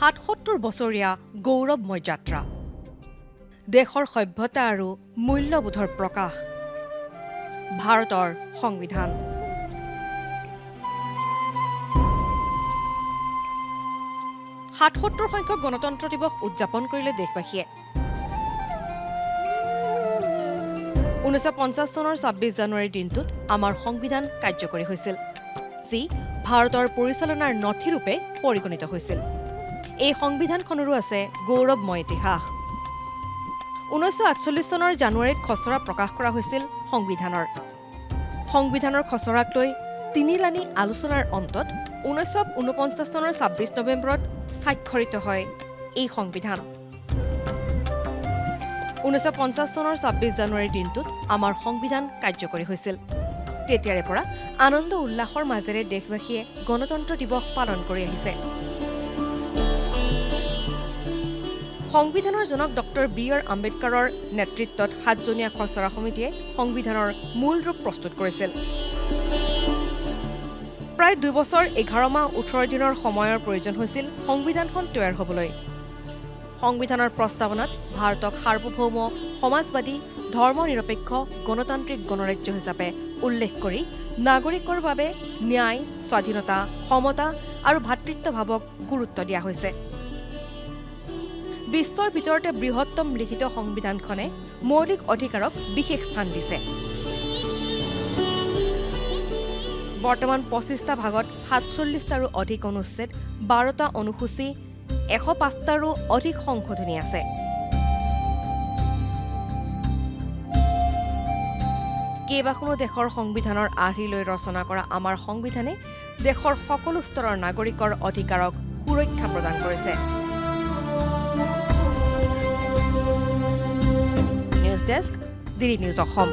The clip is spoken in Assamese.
৭৭ বছৰীয়া গৌৰৱময় যাত্ৰা দেশৰ সভ্যতা আৰু মূল্যবোধৰ প্ৰকাশ ভাৰতৰ সংবিধান ৭৭ সংখ্যক গণতন্ত্ৰ দিৱস উদযাপন কৰিলে দেশবাসীয়ে 1950 চনৰ ২৬ জানুৱাৰীৰ দিনটোত আমাৰ সংবিধান কাৰ্যকৰী হৈছিল যি ভাৰতৰ পৰিচালনাৰ নথিৰূপে পৰিগণিত হৈছিল এই সংবিধানখনৰো আছে গৌৰৱময় ইতিহাস 1948 চনৰ জানুৱাৰীত খচৰা প্ৰকাশ কৰা হৈছিল সংবিধানৰ খচৰাক লৈ তিনিলানি আলোচনাৰ অন্তত 1949 চনৰ ২৬ নৱেম্বৰত স্বাক্ষৰিত হয় এই সংবিধান 1950 চনৰ ২৬ জানুৱাৰীৰ দিনটোত আমাৰ সংবিধান কাৰ্যকৰী হৈছিল তেতিয়াৰে পৰা আনন্দ উল্লাসৰ মাজেৰে দেশবাসীয়ে গণতন্ত্ৰ দিৱস পালন কৰি আহিছে সংবিধানৰ জনক ডক্টৰ বি.আৰ. আম্বেদকাৰৰ নেতৃত্বত ৭জনীয়া খচৰা সমিতিয়ে সংবিধানৰ মূল ৰূপ প্ৰস্তুত কৰিছিল প্ৰায় ২ বছৰ ১১ মাহ ১৮ দিনৰ সময়ৰ প্ৰয়োজন হৈছিল সংবিধানখন তৈয়াৰ হ'বলৈ সংবিধানৰ প্ৰস্তাৱনাত ভাৰতক সাৰ্বভৌম সমাজবাদী ধৰ্মনিৰপেক্ষ গণতান্ত্ৰিক গণৰাজ্য হিচাপে উল্লেখ কৰি নাগৰিকৰ বাবে ন্যায় স্বাধীনতা সমতা আৰু ভাতৃত্বভাৱক গুৰুত্ব দিয়া হৈছে বিশ্বৰ ভিতৰতে বৃহত্তম লিখিত সংবিধানখনে মৌলিক অধিকাৰক বিশেষ স্থান দিছে বৰ্তমান ২৫টা ভাগত ৪৭টাৰো অধিক অনুচ্ছেদ ১২টা অনুসূচী ১০৫টাৰো অধিক সংশোধনী আছে কেইবাখনো দেশৰ সংবিধানৰ আৰ্হি লৈ ৰচনা কৰা আমাৰ সংবিধানে দেশৰ সকলো স্তৰৰ নাগৰিকৰ অধিকাৰক সুৰক্ষা প্ৰদান কৰিছে news desk, DD news Assam.